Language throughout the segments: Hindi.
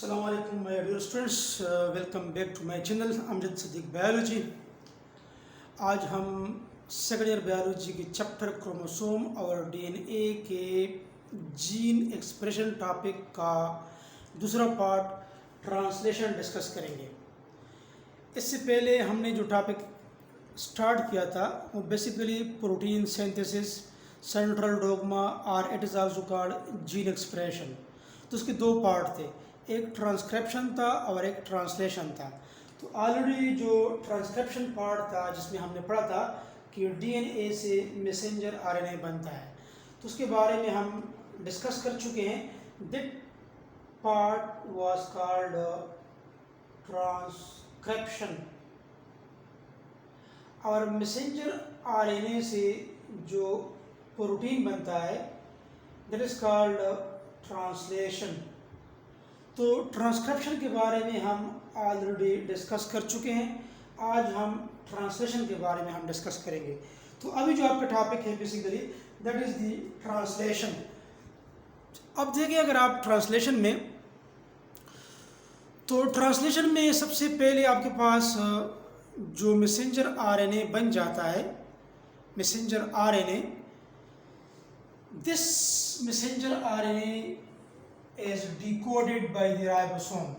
Assalamu alaikum my dear students, welcome back to my channel Amjad Sadiq biology. आज हम सेकेंड ईयर बायोलॉजी के चैप्टर क्रोमोसोम और डीएनए के जीन एक्सप्रेशन टॉपिक का दूसरा पार्ट ट्रांसलेशन डिस्कस करेंगे। इससे पहले हमने जो टॉपिक स्टार्ट किया था वो basically protein synthesis, central dogma और it is also called gene expression. तो उसके दो पार्ट थे, एक ट्रांसक्रिप्शन था और एक ट्रांसलेशन था। तो ऑलरेडी जो ट्रांसक्रिप्शन पार्ट था जिसमें हमने पढ़ा था कि डीएनए से मैसेंजर आरएनए बनता है, तो उसके बारे में हम डिस्कस कर चुके हैं। That part was called transcription. और मैसेंजर आरएनए से जो प्रोटीन बनता है दैट इज़ कॉल्ड ट्रांसलेशन। तो ट्रांसक्रिप्शन के बारे में हम ऑलरेडी डिस्कस कर चुके हैं। आज हम ट्रांसलेशन के बारे में हम डिस्कस करेंगे। तो अभी जो आपका टॉपिक है basically that is the translation. अब देखिए, अगर आप ट्रांसलेशन में, तो ट्रांसलेशन में सबसे पहले आपके पास जो मैसेंजर आरएनए बन जाता है, messenger RNA, this messenger RNA is decoded by the ribosome.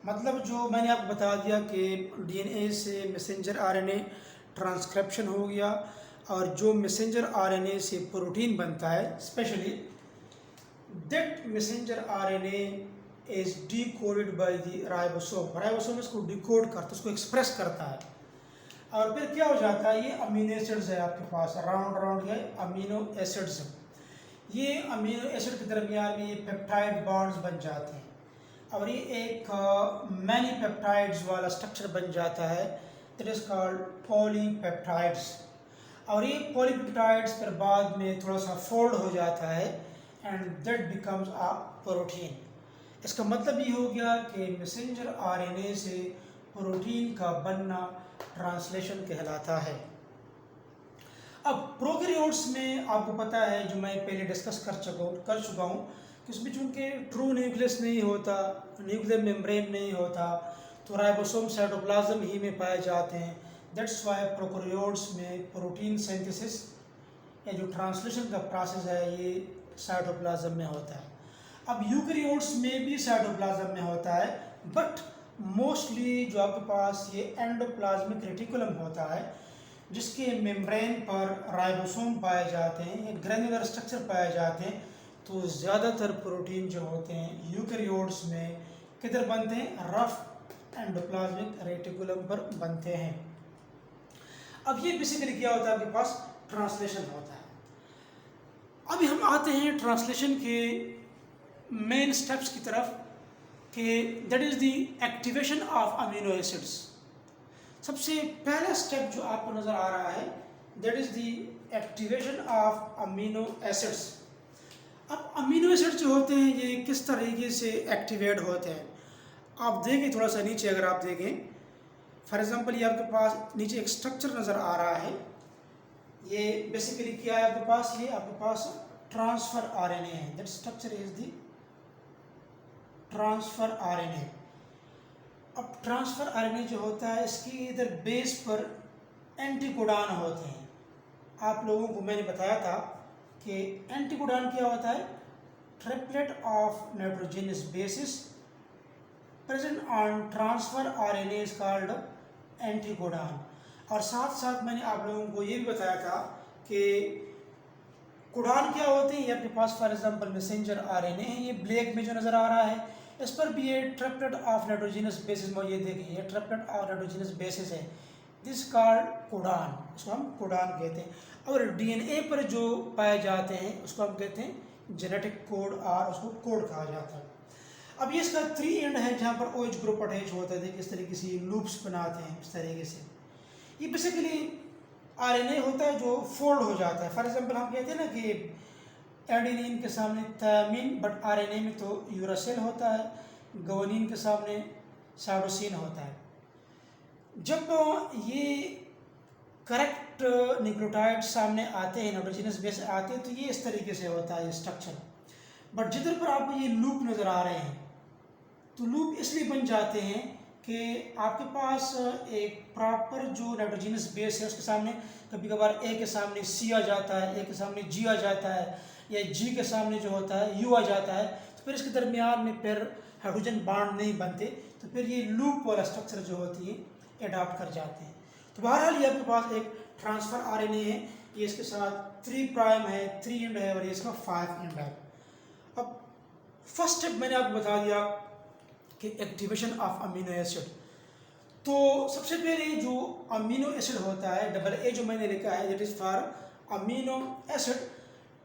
मतलब जो मैंने आपको बता दिया कि डीएनए से मैसेंजर आरएनए ट्रांसक्रिप्शन हो गया, और जो मैसेंजर आरएनए से प्रोटीन बनता है specially that messenger RNA is decoded by the ribosome. Ribosome इसको डिकोड करता है, उसको एक्सप्रेस करता है, और फिर क्या हो जाता है, ये अमीनो एसिड्स है आपके पास, राउंड ये अमीनो एसिड्स। ये अमीनो एसिड के दरमियान में ये पेप्टाइड बॉन्ड्स बन जाते हैं, और ये एक मैनी पेप्टाइड्स वाला स्ट्रक्चर बन जाता है, दैट इज़ कॉल्ड पॉलीपेप्टाइड्स। और ये पॉलीपेप्टाइड्स फिर बाद में थोड़ा सा फोल्ड हो जाता है and that becomes a protein. इसका मतलब ये हो गया कि मैसेंजर आरएनए से प्रोटीन का बनना ट्रांसलेशन कहलाता है। अब प्रोकैरियोट्स में आपको पता है, जो मैं पहले डिस्कस कर चुका हूँ कि उसमें चूँकि ट्रू न्यूक्लियस नहीं होता, न्यूक्लियर मेम्ब्रेन नहीं होता, तो राइबोसोम साइटोप्लाज्म ही में पाए जाते हैं। दैट्स वाई प्रोकैरियोट्स में प्रोटीन सिंथेसिस या जो ट्रांसलेशन का प्रोसेस है ये साइटोप्लाज्म में होता है। अब यूकैरियोट्स में भी साइटोप्लाज्म में होता है, बट मोस्टली जो आपके पास ये एंडोप्लाज्मिक रेटिकुलम होता है जिसके मेम्ब्रेन पर राइबोसोम पाए जाते हैं, एक ग्रैन्युलर स्ट्रक्चर पाए जाते हैं। तो ज़्यादातर प्रोटीन जो होते हैं यूकैरियोट्स में किधर बनते हैं, रफ एंडोप्लाज्मिक रेटिकुलम पर बनते हैं। अब ये बेसिकली क्या होता है, आपके पास ट्रांसलेशन होता है। अभी हम आते हैं ट्रांसलेशन के मेन स्टेप्स की तरफ कि that is the activation of amino acids. सबसे पहला स्टेप जो आपको नज़र आ रहा है that is the activation of amino acids. अब अमीनो एसिड जो होते हैं ये किस तरीके से एक्टिवेट होते हैं, आप देखें थोड़ा सा नीचे, अगर आप देखें फॉर एग्जांपल ये आपके पास नीचे एक स्ट्रक्चर नज़र आ रहा है। ये बेसिकली क्या है आपके पास, ये आपके पास ट्रांसफ़र आरएनए है। That structure is the transfer RNA. अब ट्रांसफ़र आरएनए जो होता है इसकी इधर बेस पर एंटीकोडॉन होते हैं। आप लोगों को मैंने बताया था कि एंटीकोडॉन क्या होता है, triplet of nitrogenous bases present on transfer RNA is called anticodon. और साथ साथ मैंने आप लोगों को ये भी बताया था कि कोडॉन क्या होते हैं। ये आपके पास फॉर एग्जांपल मैसेंजर आरएनए है, ये ब्लैक में जो नज़र आ रहा है, इस पर भी ये ट्रिपलेट ऑफ नाइट्रोजनस बेसिस में, ये देखिए ये ट्रिपलेट ऑफ नाइट्रोजनस बेसिस है, दिस कॉल्ड कोडॉन, इसको हम कोडॉन कहते हैं। और डीएनए पर जो पाए जाते हैं उसको हम कहते हैं जेनेटिक कोड, और उसको कोड कहा जाता है। अब ये इसका 3 एंड है जहाँ पर OH ग्रुप अटैच होता है, इस तरीके से लूप्स बनाते हैं इस तरीके से। ये बेसिकली आरएनए होता है जो फोल्ड हो जाता है। फॉर एग्जांपल हम कहते हैं ना कि एडेनिन के सामने थायमिन, बट आरएनए में तो यूरासिल होता है, ग्वानिन के सामने साइटोसिन होता है। जब ये करेक्ट न्यूक्लियोटाइड सामने आते हैं, नाइट्रोजनस बेस आते हैं, तो ये इस तरीके से होता है ये स्ट्रक्चर। बट जिधर पर आपको ये लूप नज़र आ रहे हैं, तो लूप इसलिए बन जाते हैं कि आपके पास एक प्रॉपर जो नाइट्रोजीनस बेस है उसके सामने कभी कभार ए के सामने सी आ जाता है, ए के सामने जी आ जाता है, या जी के सामने जो होता है यू आ जाता है, तो फिर इसके दरमियान में फिर हाइड्रोजन बॉन्ड नहीं बनते, तो फिर ये लूप वाला स्ट्रक्चर जो होती है अडॉप्ट कर जाते हैं। तो बहरहाल ये आपके पास एक ट्रांसफर आरएनए है, ये इसके साथ 3 प्राइम है, 3 एंड है और ये इसका 5 एंड है। अब फर्स्ट स्टेप मैंने आपको बता दिया कि एक्टिवेशन ऑफ अमीनो एसिड। तो सबसे पहले जो अमीनो एसिड होता है, डबल ए जो मैंने लिखा है, that is for amino acid,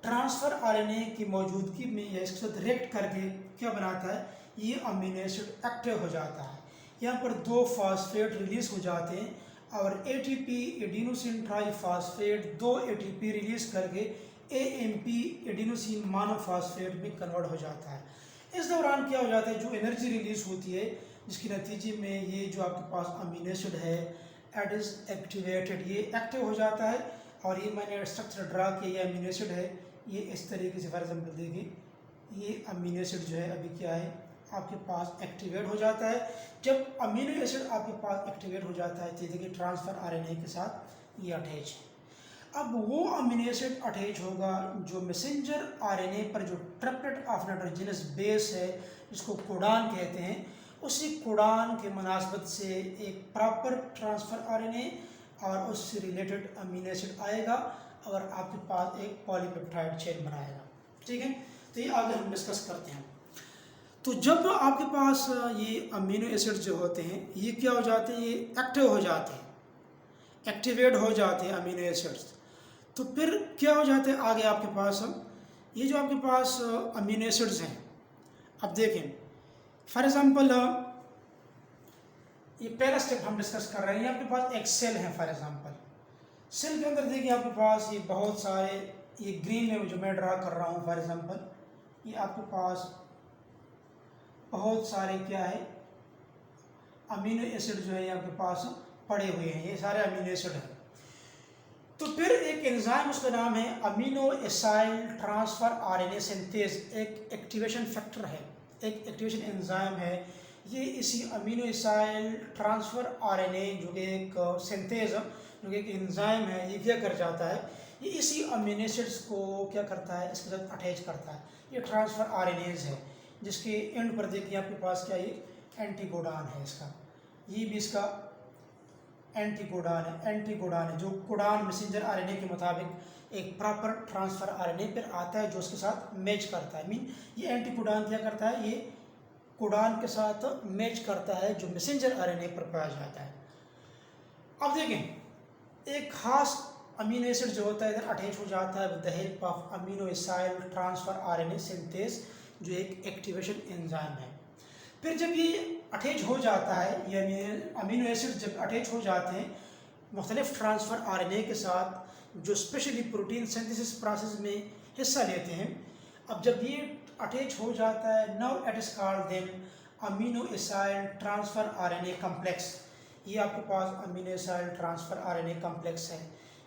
transfer RNA की मौजूदगी में या इसके साथ रिएक्ट करके क्या बनाता है, ये अमीनो एसिड एक्टिव हो जाता है। यहाँ पर 2 फास्फेट रिलीज हो जाते हैं और ATP adenosine triphosphate 2 ATP release करके एएमपी एडिनोसिन मोनोफॉस्फेट में कन्वर्ट हो जाता है। इस दौरान क्या हो जाता है, जो एनर्जी रिलीज होती है जिसके नतीजे में ये जो आपके पास अमीनो एसिड है इट इज़ एक्टिवेटेड, ये एक्टिव हो जाता है। और ये मैंने स्ट्रक्चर ड्रा किया, ये अमीनो एसिड है, ये इस तरीके से फॉर एग्जाम्पल देखिए ये अमीनो एसिड जो है अभी क्या है आपके पास एक्टिवेट हो जाता है। जब अमीनो एसिड आपके पास एक्टिवेट हो जाता है तो देखिए ट्रांसफर आरएनए के साथ ये अटैच है। अब वो अमीनो एसिड अटैच होगा जो मैसेंजर आरएनए पर जो ट्रिपलेट ऑफ नाइट्रोजनस बेस है जिसको कोडान कहते हैं, उसी कोडान के मुनासबत से एक प्रॉपर ट्रांसफर आरएनए और उससे रिलेटेड अमीनो एसिड आएगा और आपके पास एक पॉलीपेप्टाइड चेन बनाएगा। ठीक है, तो ये आगे हम डिस्कस करते हैं। तो जब आपके पास ये अमीनो एसिड जो होते हैं ये क्या हो जाते हैं, ये एक्टिव हो जाते हैं, एक्टिवेट हो जाते हैं अमीनो एसिड्स। तो फिर क्या हो जाता है आगे आपके पास, ये जो आपके पास अमीनो एसिड्स हैं, अब देखें फॉर एग्जांपल ये पहला स्टेप हम डिस्कस कर रहे हैं। आपके पास एक सेल है, फॉर एग्जांपल सेल के अंदर देखिए आपके पास ये बहुत सारे, ये ग्रीन में जो मैं ड्रा कर रहा हूँ फॉर एग्जांपल, ये आपके पास बहुत सारे क्या है अमीनो एसिड जो है आपके पास पड़े हुए हैं, ये सारे अमीनो एसिड हैं। तो फिर एक एंजाइम उसका नाम है amino acyl transfer RNA synthase, एक एक्टिवेशन फैक्टर है, एक एक्टिवेशन एंजाइम है। ये इसी अमीनो एसाइल ट्रांसफर आरएनए जो कि एक सिंथेज जो कि एक एंजाइम है, ये क्या कर जाता है, ये इसी अमीनो एसिड्स को क्या करता है, इसके साथ अटैच करता है। ये ट्रांसफर आरएनएज है जिसके एंड पर देखिए आपके पास क्या ये एंटीकोडान है, इसका ये भी इसका एंटीकोडान है, एंटीकोडान है जो कोडान मैसेंजर आरएनए के मुताबिक एक प्रॉपर ट्रांसफर आरएनए पर आता है जो उसके साथ मैच करता है। मीन ये एंटीकोडान क्या करता है, ये कोडान के साथ मैच करता है जो मैसेंजर आरएनए पर पाया जाता है। अब देखें एक खास अमीनो एसिड जो होता है इधर अटैच हो जाता है with the help of amino acyl transfer RNA synthase जो एक एक्टिवेशन एंजाइम है। फिर जब ये अटैच हो जाता है, यानी अमीनो एसिड जब अटैच हो जाते हैं मुख्तलिफ ट्रांसफर आरएनए के साथ जो स्पेशली प्रोटीन सिंथेसिस प्रोसेस में हिस्सा लेते हैं, अब जब ये अटैच हो जाता है now it is called then amino acyl transfer RNA complex. ये आपके पास amino acyl transfer RNA complex है,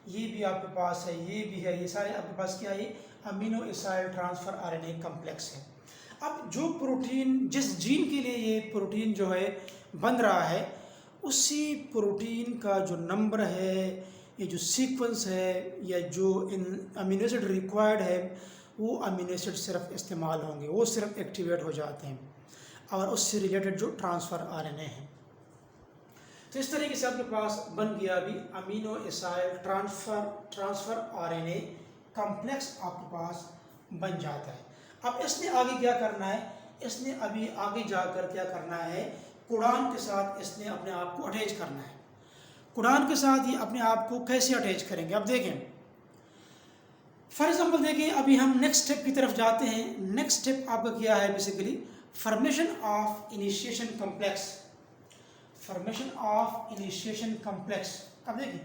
ये भी आपके पास है, ये भी है, ये सारे आपके पास क्या है amino acyl transfer RNA complex है। अब जो प्रोटीन जिस जीन के लिए ये प्रोटीन जो है बन रहा है उसी प्रोटीन का जो नंबर है, ये जो सीक्वेंस है या जो इन अमीनो एसिड रिक्वायर्ड है वो अमीनो एसिड सिर्फ इस्तेमाल होंगे, वो सिर्फ एक्टिवेट हो जाते हैं और उससे रिलेटेड जो ट्रांसफ़र आरएनए है। तो इस तरीके से आपके पास बन गया अभी amino acyl transfer RNA complex आपके पास बन जाता है। अब इसने आगे क्या करना है, इसने अभी आगे जाकर क्या करना है, कोडान के साथ इसने अपने आप को अटैच करना है। कोडान के साथ ये अपने आप को कैसे अटैच करेंगे, अब देखें फॉर एग्जांपल देखिए अभी हम नेक्स्ट स्टेप की तरफ जाते हैं। नेक्स्ट स्टेप आपका क्या है, basically formation of initiation complex, formation of initiation complex. अब देखिए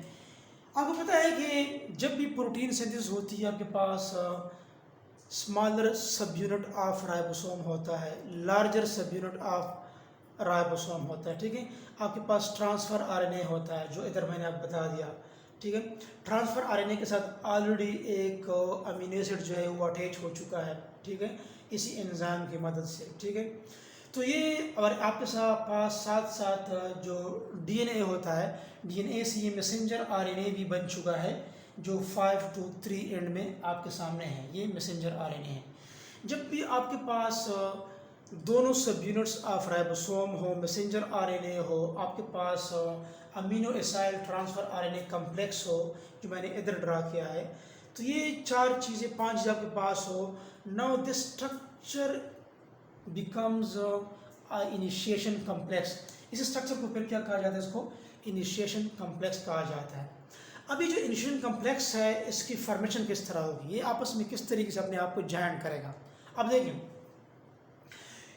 आपको पता है कि जब भी प्रोटीन सिंथेसिस होती है आपके पास smaller sub unit of ribosome होता है, larger sub unit of ribosome होता है। ठीक है, आपके पास ट्रांसफ़र आरएनए होता है जो इधर मैंने आपको बता दिया। ठीक है, ट्रांसफ़र आरएनए के साथ ऑलरेडी एक अमीनो एसिड जो है वो अटैच हो चुका है। ठीक है, इसी एंजाइम की मदद से। ठीक है, तो ये और आपके पास साथ साथ जो डीएनए होता है, डीएनए से ये मैसेंजर आरएनए भी बन चुका है जो 5 to 3 एंड में आपके सामने है। ये मैसेंजर आरएनए है। जब भी आपके पास दोनों सब यूनिट्स ऑफ राइबोसोम हो, मैसेंजर आरएनए हो, आपके पास amino acyl transfer RNA complex हो जो मैंने इधर ड्रा किया है, तो ये 4 चीज़ें 5 चीज़ें आपके पास हो, now this structure becomes initiation complex. इस स्ट्रक्चर को फिर क्या कहा जाता है? इसको इनिशिएशन कम्प्लेक्स कहा जाता है। अभी जो इनिशिएशन कम्प्लेक्स है इसकी फॉर्मेशन किस तरह होगी, ये आपस में किस तरीके से अपने आप को जॉइन करेगा। अब देखिए,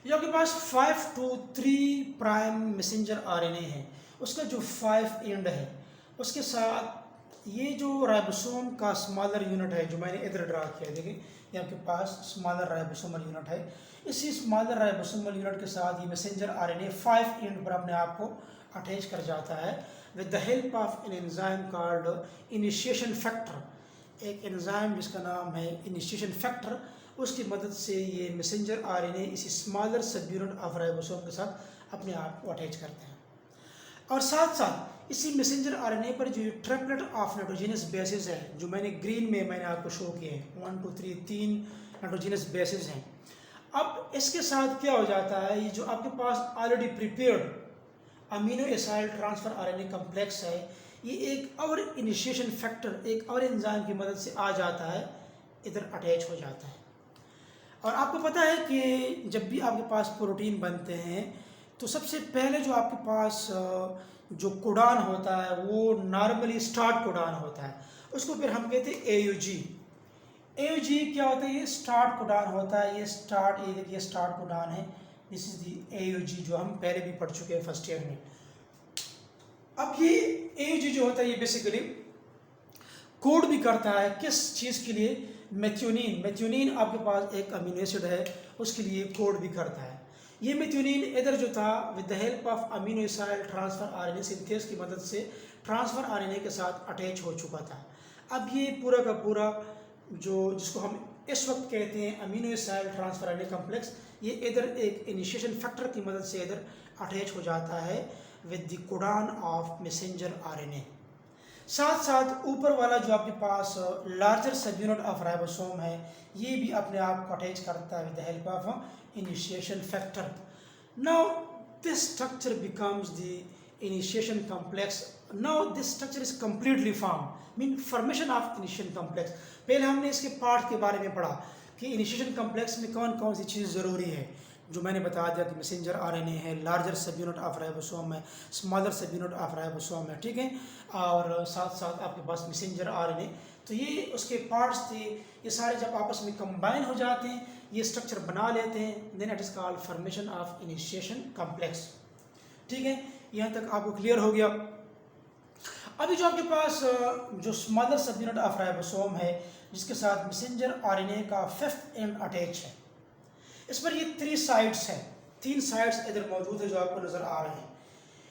ये आपके पास 5 to 3 प्राइम मैसेंजर आरएनए है, उसका जो 5 एंड है उसके साथ ये जो राइबोसोम का स्मॉलर यूनिट है जो मैंने इधर ड्रा किया, देखिए ये आपके पास स्मॉलर राइबोसोमल यूनिट है। इसी स्मॉलर राइबोसोमल यूनिट के साथ ये मैसेंजर आरएनए 5 एंड पर अपने आप को अटैच कर जाता है with the help of an enzyme called initiation factor. एक एंजाइम जिसका नाम है इनिशिएशन फैक्टर, उसकी मदद से ये मैसेंजर आरएनए इसी smaller sub unit of ribosome के साथ अपने आप को अटैच करते हैं। और साथ साथ इसी मैसेंजर आरएनए पर जो ट्रिपलेट ऑफ नाइट्रोजनस बेसिस है जो मैंने आपको शो किए हैं, 1 2 3 3 नाइट्रोजनस बेसिस हैं। अब इसके साथ क्या हो जाता है, ये जो आपके पास already prepared amino acyl transfer RNA complex है, ये एक और इनिशिएशन फैक्टर, एक और एंजाइम की मदद से आ जाता है, इधर अटैच हो जाता है। और आपको पता है कि जब भी आपके पास प्रोटीन बनते हैं तो सबसे पहले जो आपके पास जो कोडान होता है वो नॉर्मली स्टार्ट कोडान होता है, उसको फिर हम कहते हैं एयूजी। एयूजी क्या होता है? ये स्टार्ट कोडान होता है, ये स्टार्ट, ये देखिए स्टार्ट कोडान है, दिस इज दी एयूजी जो हम पहले भी पढ़ चुके हैं फर्स्ट ईयर में। अब ये एयूजी जो होता है ये बेसिकली कोड भी करता है किस चीज़ के लिए? मेथियोनिन। मेथियोनिन आपके पास एक अमीनो एसिड है, उसके लिए कोड भी करता है। ये मेथियोनिन इधर जो था with the help of amino acyl transfer RNA synthase की मदद से ट्रांसफर आरएनए के साथ अटैच हो चुका था। अब ये पूरा का पूरा जो जिसको हम इस वक्त कहते हैं amino acyl transfer RNA complex, ये इधर एक इनिशिएशन फैक्टर की मदद से इधर अटैच हो जाता है with the codon of messenger RNA. साथ साथ ऊपर वाला जो आपके पास larger sub unit of ribosome है, ये भी अपने आप को अटैच करता है with the help of initiation factor. Now this structure becomes the initiation complex. Now this structure is completely form, mean formation of initiation complex. पहले हमने इसके पार्ट के बारे में पढ़ा कि इनिशिएशन कम्प्लेक्स में कौन कौन सी चीज़ ज़रूरी है, जो मैंने बता दिया कि मैसेंजर आरएनए है, larger sub unit of ribosome है, smaller sub unit of ribosome है, ठीक है, और साथ साथ आपके पास मैसेंजर आरएनए। तो ये उसके पार्ट्स थे, ये सारे जब आपस में कंबाइन हो जाते हैं ये स्ट्रक्चर बना लेते हैं, then it is called formation of initiation complex. ठीक है, यहाँ तक आपको क्लियर हो गया। अभी जो आपके पास जो smaller sub unit of ribosome है जिसके साथ मैसेंजर आरएनए का 5th एंड अटैच है, इस पर ये 3 साइड्स हैं, 3 साइड्स इधर मौजूद है जो आपको नज़र आ रहे हैं।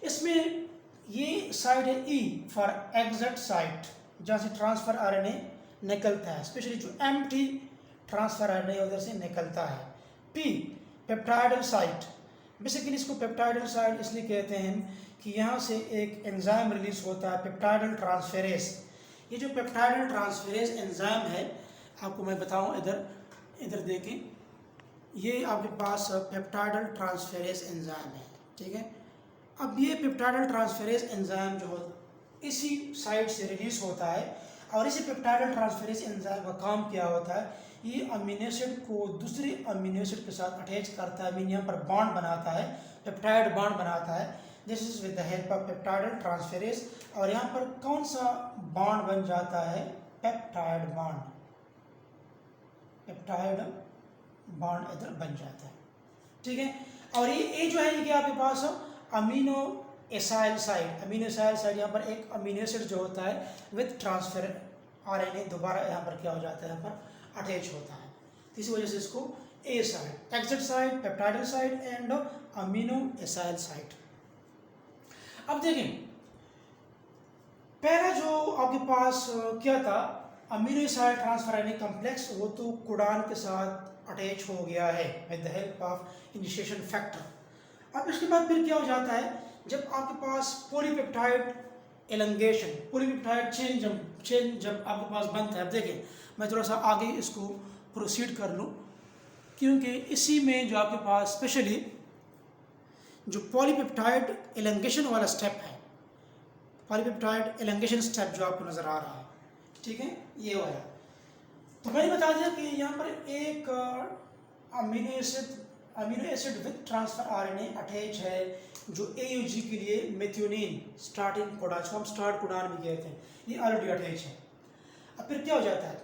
इसमें ये साइड है ई फॉर एग्जैक्ट साइट, जहाँ से ट्रांसफर आरएनए निकलता है, स्पेशली जो एम्प्टी ट्रांसफर आरएनए उधर से निकलता है। पी पेप्टाइडल साइट, बेसिकली इसको पेप्टाइडल साइट इसलिए कहते हैं कि यहाँ से एक एंजाइम रिलीज होता है पेप्टाइडल ट्रांसफेरेज। ये जो पेप्टाइडल ट्रांसफेरेज एंजाइम है आपको मैं बताऊँ, इधर देखें, ये आपके पास पेप्टाइडल ट्रांसफेरेज एंजाइम है, ठीक है। अब ये पेप्टाइडल ट्रांसफेरेज एंजाइम जो इसी साइड से रिलीज होता है और इसी पेप्टाइडल ट्रांसफेरेज एंजाइम का काम क्या होता है, ये अमीनो एसिड को दूसरे अमीनो एसिड के साथ अटैच करता है, मीन यहाँ पर बॉन्ड बनाता है, पेप्टाइड बॉन्ड बनाता है। This is with the help of peptidyl transferase. और यहाँ पर कौन सा बॉन्ड बन जाता है? पेप्टाइड बॉन्ड, पेप्टाइड बॉन्ड इधर बन जाता है, ठीक है। और ये जो है ये क्या आपके पास amino acyl site, amino acyl site, यहाँ पर एक अमीनो एसिड जो होता है विद ट्रांसफर आरएनए दोबारा यहाँ पर क्या हो जाता है, यहाँ पर अटैच होता है। इसी वजह से इसको A site, exit site, peptidyl site and amino acyl site. अब देखें, पहला जो आपके पास क्या था, amino acyl transfer RNA complex, वो तो कोडान के साथ अटैच हो गया है with the help of initiation factor. अब इसके बाद फिर क्या हो जाता है, जब आपके पास पॉलीपेप्टाइड एलंगेशन, पॉलीपेप्टाइड चेन जब आपके पास बनता है। अब देखिए मैं थोड़ा सा आगे इसको प्रोसीड कर लूँ, क्योंकि इसी में जो आपके पास स्पेशली जो पॉलीपेप्टाइड एलंगेशन वाला स्टेप है, पॉलीपेप्टाइड एलंगेशन स्टेप जो आपको नज़र आ रहा है, ठीक है, ये वाला। तो मैंने बता दिया कि यहाँ पर एक amino acid with transfer RNA attach है, जो AUG के लिए मेथियोनिन स्टार्टिंग कोडान, जो हम स्टार्ट कोडान में गए थे, ये ऑलरेडी अटैच है। अब फिर क्या हो जाता है,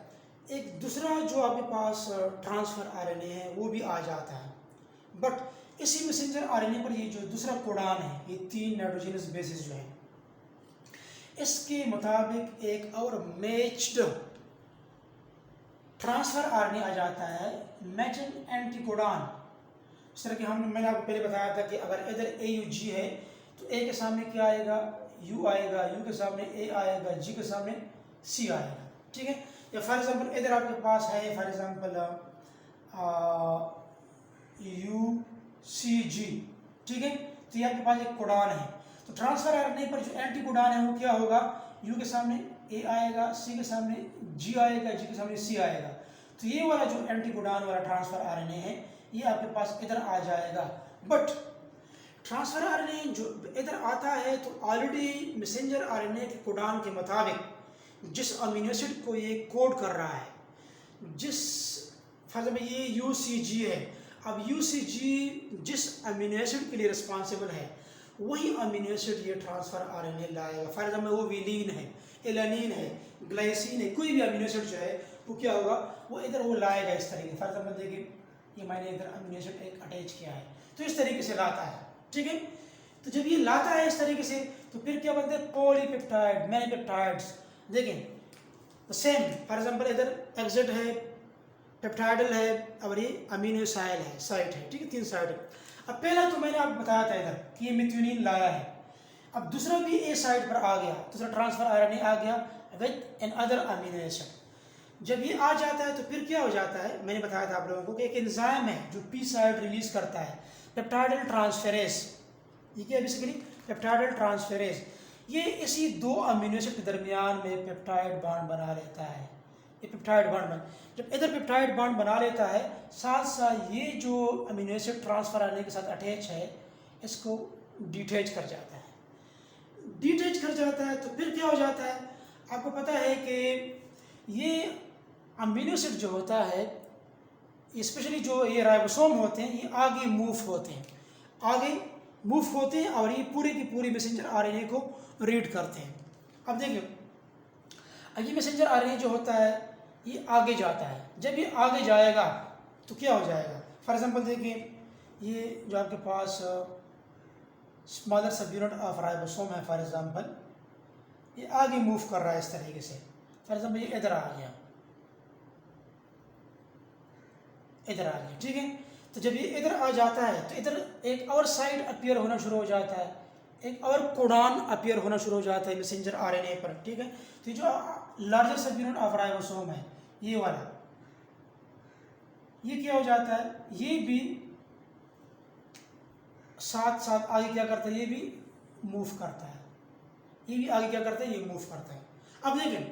एक दूसरा जो आपके पास ट्रांसफर आरएनए है वो भी आ जाता है, बट इसी मैसेंजर आरएनए पर ये जो दूसरा कोडान है, ये 3 नाइट्रोजनस बेसिस जो है, इसके मुताबिक एक और मैच्ड ट्रांसफर आरएनए आ जाता है, मैचिंग एंटीकोडान। इस तरह के मैंने आपको पहले बताया था कि अगर इधर AUG है तो A के सामने क्या आएगा, U आएगा, U के सामने A आएगा, G के सामने C आएगा, ठीक है। या फॉर एग्जांपल इधर आपके पास है फॉर एग्जांपल UCG, ठीक है, तो ये आपके पास एक कोडान है। तो ट्रांसफर आरएनए पर जो एंटी कोडान है वो क्या होगा, U के सामने A आएगा, C के सामने G आएगा, G के सामने C आएगा। तो ये वाला जो एंटी कोडान वाला ट्रांसफर आरएनए है ये आपके पास इधर आ जाएगा। बट ट्रांसफर आरएनए जो इधर आता है तो ऑलरेडी मैसेंजर आरएनए के कोडान के मुताबिक जिस अमीनो एसिड को ये कोड कर रहा है, जिस फॉर एग्जाम्पल ये UCG है, अब UCG जिस अमीनो एसिड के लिए रिस्पॉन्सिबल है वही अमीनो एसिड ये ट्रांसफर आरएनए लाएगा। फॉर एग्जाम्पल वो विलीन है, एलानिन है, ग्लाइसिन है, कोई भी अमीनो एसिड जो है वो क्या होगा, वो इधर वो लाएगा इस तरीके। फॉर एग्जाम्पल देखिए ये मैंने इधर अमीनो एसिड एक अटैच किया है, तो इस तरीके से लाता है, ठीक है। तो जब ये लाता है इस तरीके से तो फिर क्या बनते हैं, पॉलीपेप्टाइड, मैनी पेप्टाइड्स। देखें सेम फॉर एग्जाम्पल इधर एक्सिड है, पेप्टाइडल है और ये अमीनो साइल है, साइट है, ठीक है, 3 साइट है। अब पहला तो मैंने आपको बताया था इधर कि ये मेथियोनिन लाया है। अब दूसरा भी A साइट पर आ गया, दूसरा ट्रांसफर आरएनए आ गया with another amino acid. जब ये आ जाता है तो फिर क्या हो जाता है, मैंने बताया था आप लोगों को कि एक एंजाइम है जो P साइट रिलीज करता है, पेप्टाइडल ट्रांसफेरेज। ये क्या है बेसिकली, पेप्टाइडल ट्रांसफेरेज। ये इसी 2 अमीनो एसिड के दरमियान में पेप्टाइड बॉन्ड बना लेता है। ये पेप्टाइड बॉन्ड जब इधर पेप्टाइड बॉन्ड बना लेता है, साथ साथ ये जो अमीनो एसिड ट्रांसफर आने के साथ अटैच है इसको डिटैच कर जाता है। डिटैच कर जाता है तो फिर क्या हो जाता है, आपको पता है कि ये अमीनो एसिड जो होता है, स्पेशली जो ये राइबोसोम होते हैं, ये आगे मूव होते हैं, आगे मूव होते हैं और ये पूरे की पूरी मैसेंजर आरएनए को रीड करते हैं। अब देखिए ये मैसेंजर आरएनए जो होता है ये आगे जाता है। जब ये आगे जाएगा तो क्या हो जाएगा, फॉर एग्जांपल देखिए ये जो आपके पास smaller sub unit of ribosome है, फॉर एग्जांपल ये आगे मूव कर रहा है इस तरीके से। फॉर एग्जांपल ये इधर आ गया, इधर आ गया, ठीक है। तो जब ये इधर आ जाता है तो इधर एक और साइड अपीयर होना शुरू हो जाता है, एक और कोडान अपीयर होना शुरू हो जाता है मैसेंजर आरएनए पर, ठीक है। तो ये जो larger sub unit of ribosome है ये वाला, ये क्या हो जाता है, ये भी साथ साथ आगे क्या करता है, ये भी मूव करता है, ये भी आगे क्या करता है, ये मूव करता है। अब देखें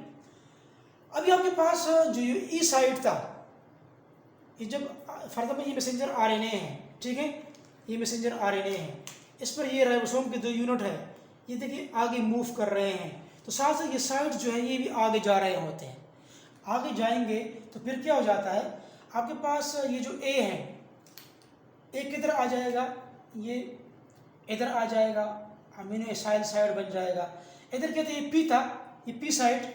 अभी आपके पास जो ई साइड था, ये जब फॉर एग्जाम्पल ये मैसेंजर आरएनए है, ठीक है, ये मैसेंजर आरएनए है, इस पर ये राइबोसोम के 2 यूनिट है, ये देखिए आगे मूव कर रहे हैं। तो साथ साथ ये साइड जो है ये भी आगे जा रहे होते हैं। आगे जाएंगे तो फिर क्या हो जाता है, आपके पास ये जो ए है, ए किधर आ जाएगा, ये इधर आ जाएगा, अमीनो एसाइल साइड बन जाएगा। इधर क्या था, ये पी था, ये पी साइड,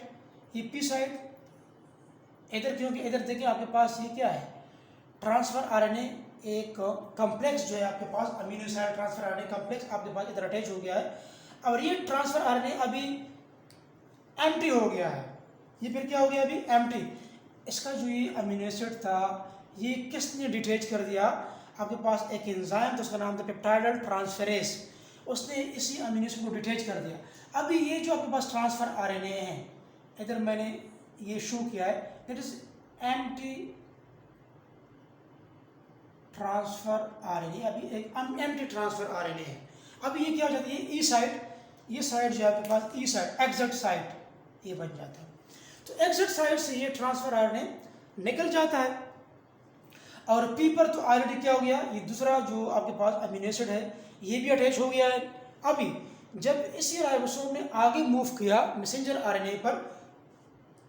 ये पी साइड इधर, क्योंकि इधर देखिए आपके पास ये क्या है, ट्रांसफर आरएनए एक कॉम्प्लेक्स जो है आपके पास, amino acid transfer RNA complex आपके पास इधर अटैच हो गया है। और ये ट्रांसफर आरएनए अभी एम्प्टी हो गया है, ये फिर क्या हो गया, अभी एम्प्टी। इसका जो ये अमीनो एसिड था ये किसने डिटैच कर दिया, आपके पास एक एंजाइम था उसका नाम था पेप्टाइडल ट्रांसफेरेज, उसने इसी अमीनो एसिड को डिटैच कर दिया। अभी ये जो आपके पास ट्रांसफर आरएनए है, इधर मैंने ये शो किया है, that is empty transfer RNA, अभी एक एम्प्टी ट्रांसफर आरएनए है। अब ये क्या हो जाती है, ई साइट, ये साइट जो आपके पास ई साइट एग्जिट साइट ये बन जाता है। तो एग्जिट साइट से ये ट्रांसफर आरएनए निकल जाता है और पी पर तो ऑलरेडी क्या हो गया, ये दूसरा जो आपके पास अमीनो एसिड है ये भी अटैच हो गया है। अभी जब इसी राइबोसोम ने आगे मूव किया मैसेंजर आरएनए पर,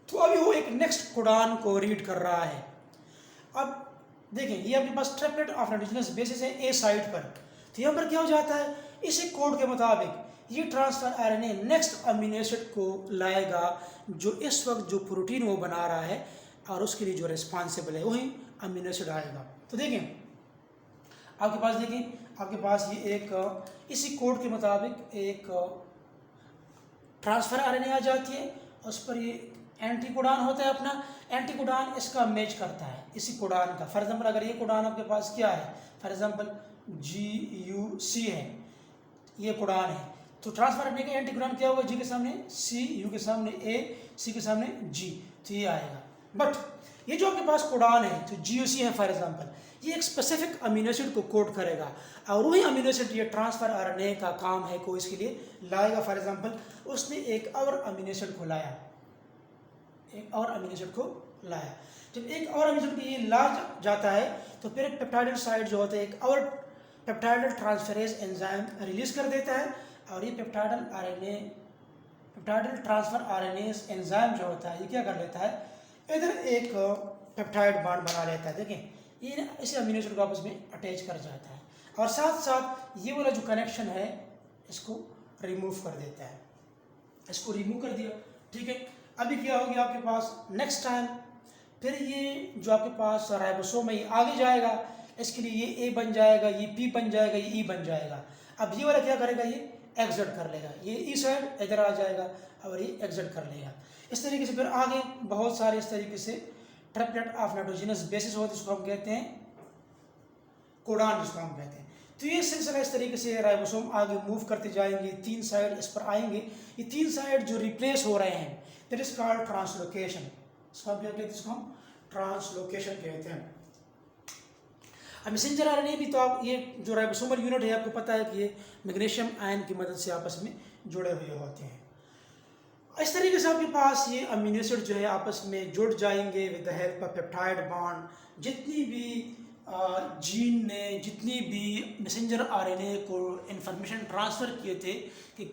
तो अभी वो एक नेक्स्ट कोडान को रीड कर रहा है। अब देखें ये आपके पास ट्रिपलेट ऑफ नाइट्रोजनस बेसिस है ए साइट पर, तो यहाँ पर क्या हो जाता है, इसी कोड के मुताबिक ये transfer RNA next amino acid को लाएगा जो इस वक्त जो प्रोटीन वो बना रहा है, और उसके लिए जो रिस्पॉन्सिबल है वही अमीनो एसिड आएगा। तो देखें आपके पास, आपके पास ये एक इसी कोड के मुताबिक एक ट्रांसफर आरएनए आ जाती है, उस पर ये एंटी कोडान होता है अपना, एंटी कोडान इसका मैच करता है इसी कोडान का। फॉर एग्जांपल अगर ये कोडान आपके पास क्या है, फॉर एग्जांपल GUC है, ये कोडान है, तो ट्रांसफर आरएनए का एंटी कोडान क्या होगा, G के सामने C, U के सामने A, C के सामने G, तो ये आएगा। बट ये जो आपके पास कोडान है तो GUC है फॉर एग्जांपल, ये एक स्पेसिफिक अमीनो एसिड को कोड करेगा, और वही अमीनो एसिड ये ट्रांसफर आरएनए का काम है को इसके लिए लाएगा। फॉर एग्जांपल उसने एक और अमीनो एसिड को लाया, एक और अमीनो एसिड को लाया, जब एक और अमीनो एसिड को ये ला जाता है तो फिर पेप्टाइडल साइट जो होता है एक और पेप्टाइडल ट्रांसफरेज एंजाइम रिलीज कर देता है, और ये peptidyl RNA, peptidyl transfer RNase enzyme जो होता है ये क्या कर लेता है, इधर एक पेप्टाइड बॉन्ड बना लेता है। देखें ये इसे अमीनो एसिड को आपस में अटैच कर जाता है, और साथ साथ ये वाला जो कनेक्शन है इसको रिमूव कर देता है, इसको रिमूव कर दिया। ठीक है, अभी क्या हो गया आपके पास, नेक्स्ट टाइम फिर ये जो आपके पास राइबोसोम है ये आगे जाएगा, इसके लिए ये A बन जाएगा, ये P बन जाएगा, ये E बन जाएगा। अब ये वाला क्या करेगा, ये एग्जिट कर लेगा, ये ई साइड इधर आ जाएगा और ये एग्जिट कर लेगा। इस तरीके से फिर आगे बहुत सारे इस तरीके से ट्रिपलेट ऑफ नाइट्रोजनस बेसिस होते हैं, जिसको हम कहते हैं कोडान, जिसको हम कहते हैं। तो ये सिलसिला इस तरीके से राइबोसोम आगे मूव करते जाएंगे, तीन साइड इस पर आएंगे, ये तीन साइड जो रिप्लेस हो रहे हैं दैट इज कॉल्ड ट्रांसलोकेशन, इसको हम क्या कहते हैं, इसको हम ट्रांसलोकेशन कहते हैं। अब मैसेंजर आरएनए भी तो आप, ये जो राइबोसोमल यूनिट है आपको पता है कि ये मैग्नीशियम आयन की मदद से आपस में जुड़े हुए होते हैं। इस तरीके से आपके पास ये अमीनो एसिड जो है आपस में जुड़ जाएंगे with the help of peptide bond. जितनी भी जीन ने, जितनी भी मैसेंजर आरएनए को इंफॉर्मेशन ट्रांसफ़र किए थे कि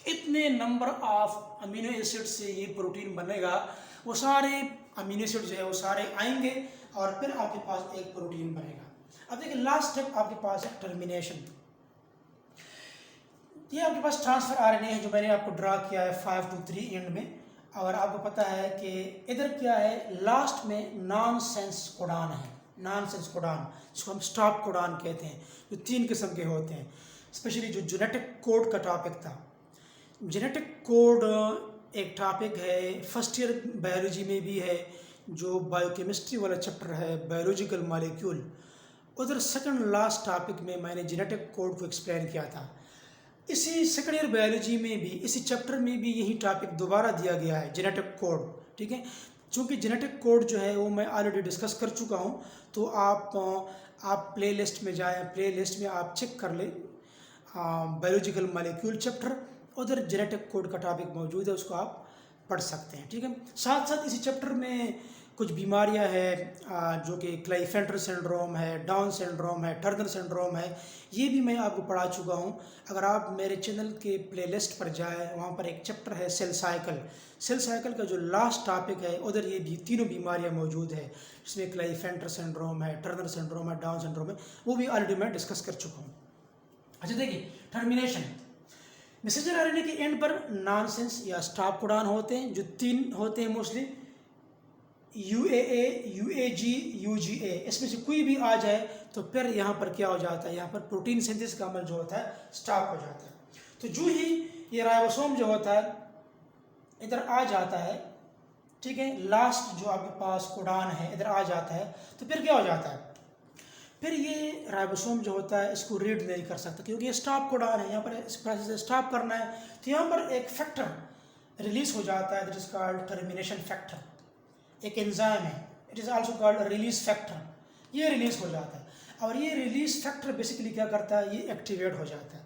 इतने नंबर ऑफ अमीनो एसिड से ये प्रोटीन बनेगा, वो सारे अमीनो एसिड जो है वो सारे आएंगे और फिर आपके पास एक प्रोटीन बनेगा। अब देखिए लास्ट स्टेप आपके पास है टर्मिनेशन। ये आपके पास ट्रांसफर आरएनए है जो मैंने आपको ड्रा किया है 5 to 3 एंड में, और आपको पता है कि इधर क्या है, लास्ट में नॉनसेंस कोडान है, नॉनसेंस कोडान जिसको हम स्टॉप कोडान कहते हैं, जो 3 किस्म के होते हैं। स्पेशली जो जेनेटिक कोड का टॉपिक था, जेनेटिक कोड एक टॉपिक है फर्स्ट ईयर बायोलॉजी में भी है, जो बायोकेमिस्ट्री वाला चैप्टर है बायोलॉजिकल मॉलिक्यूल, उधर सेकंड लास्ट टॉपिक में मैंने जेनेटिक कोड को एक्सप्लेन किया था। इसी सेकंड ईयर बायोलॉजी में भी, इसी चैप्टर में भी यही टॉपिक दोबारा दिया गया है, जेनेटिक कोड। ठीक है, चूँकि जेनेटिक कोड जो है वो मैं ऑलरेडी डिस्कस कर चुका हूँ, तो आप प्लेलिस्ट में जाएं, प्लेलिस्ट में आप चेक कर लें बायोलॉजिकल मॉलिक्यूल चैप्टर, उधर जेनेटिक कोड का टॉपिक मौजूद है, उसको आप पढ़ सकते हैं। ठीक है, साथ साथ इसी चैप्टर में कुछ बीमारियां हैं जो कि क्लाइफेंटर सिंड्रोम है, डाउन सिंड्रोम है, टर्नर सिंड्रोम है, ये भी मैं आपको पढ़ा चुका हूँ। अगर आप मेरे चैनल के प्लेलिस्ट पर जाएं, वहाँ पर एक चैप्टर है सेल साइकिल, सेल साइकिल का जो लास्ट टॉपिक है उधर ये भी तीनों बीमारियाँ मौजूद है, जिसमें क्लाइफेंटर सिंड्रोम है, टर्नर सिंड्रोम है, डाउन सिंड्रोम है, वो भी ऑलरेडी मैं डिस्कस कर चुका हूँ। अच्छा देखिए टर्मिनेशन, मैसेंजर आरएनए के एंड पर नॉनसेंस या स्टॉप कोडान होते हैं, जो 3 होते हैं मोस्टली, UAA, UAG, UGA, इसमें से कोई भी आ जाए तो फिर यहाँ पर क्या हो जाता है, यहाँ पर प्रोटीन सिंथेसिस का अमल जो होता है स्टॉप हो जाता है। तो जो ही ये राइबोसोम जो होता है इधर आ जाता है, ठीक है, लास्ट जो आपके पास कोडान है इधर आ जाता है, तो फिर क्या हो जाता है, फिर ये राइबोसोम जो होता है इसको रीड नहीं कर सकता, क्योंकि ये स्टॉप कोडान है, यहाँ पर इस प्रोसेस से स्टॉप करना है, तो यहाँ पर एक फैक्टर रिलीज हो जाता है, that is called termination factor. एक एंजाइम है, it is also called release factor, ये रिलीज हो जाता है। और ये रिलीज फैक्टर बेसिकली क्या करता है, ये एक्टिवेट हो जाता है।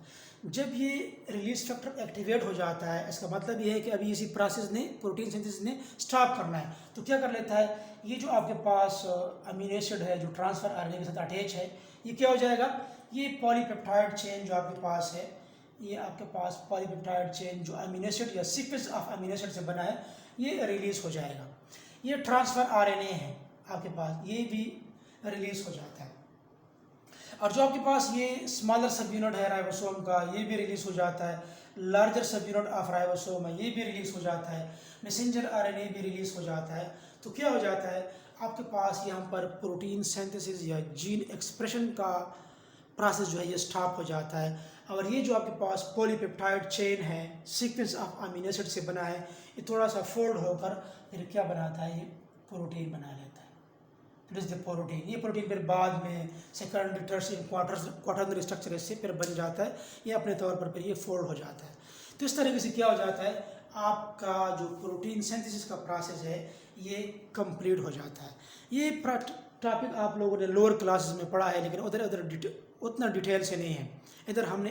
जब ये रिलीज फैक्टर एक्टिवेट हो जाता है, इसका मतलब ये है कि अभी इसी प्रोसेस ने, प्रोटीन सिंथेसिस ने स्टॉप करना है, तो क्या कर लेता है, ये जो आपके पास अमीनो एसिड है जो ट्रांसफर आरएनए के साथ अटैच है, ये क्या हो जाएगा, ये पॉलीपेप्टाइड चेन जो आपके पास है, ये आपके पास पॉलीपेप्टाइड चेन जो अमीनो एसिड या सीक्वेंस ऑफ अमीनो एसिड से बना है, ये रिलीज हो जाएगा। ये ट्रांसफर आरएनए है आपके पास, ये भी रिलीज हो जाता है। और जो आपके पास ये स्मॉलर सब यूनिट है राइबोसोम का, ये भी रिलीज हो जाता है। Larger sub unit of ribosome है, ये भी रिलीज हो जाता है। मैसेंजर आरएनए भी रिलीज हो जाता है। तो क्या हो जाता है, आपके पास यहाँ पर प्रोटीन सिंथेसिस या जीन एक्सप्रेशन का प्रोसेस जो है ये स्टॉप हो जाता है। और ये जो आपके पास पॉलीपेप्टाइड चेन है, सीक्वेंस ऑफ अमीनो एसिड से बना है, ये थोड़ा सा फोल्ड होकर फिर क्या बनाता है, ये प्रोटीन बना लेता है। It is the protein. ये प्रोटीन फिर बाद में सेकेंडरी टर्शियरी क्वाटरनरी स्ट्रक्चर इससे फिर बन जाता है, ये अपने तौर पर फिर ये फोल्ड हो जाता है। तो इस तरीके से क्या हो जाता है, आपका जो प्रोटीन सिंथेसिस का प्रोसेस है ये कंप्लीट हो जाता है। ये टॉपिक आप लोगों ने लोअर क्लासेस में पढ़ा है, लेकिन उधर उतना डिटेल से नहीं है। इधर हमने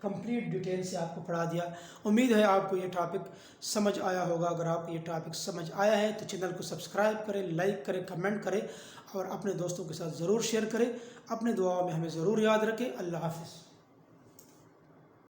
कंप्लीट डिटेल से आपको पढ़ा दिया। उम्मीद है आपको ये टॉपिक समझ आया होगा। अगर आपको ये टॉपिक समझ आया है तो चैनल को सब्सक्राइब करें, लाइक करें, कमेंट करें और अपने दोस्तों के साथ ज़रूर शेयर करें। अपने दुआओं में हमें ज़रूर याद रखें। अल्लाह हाफ़िज़।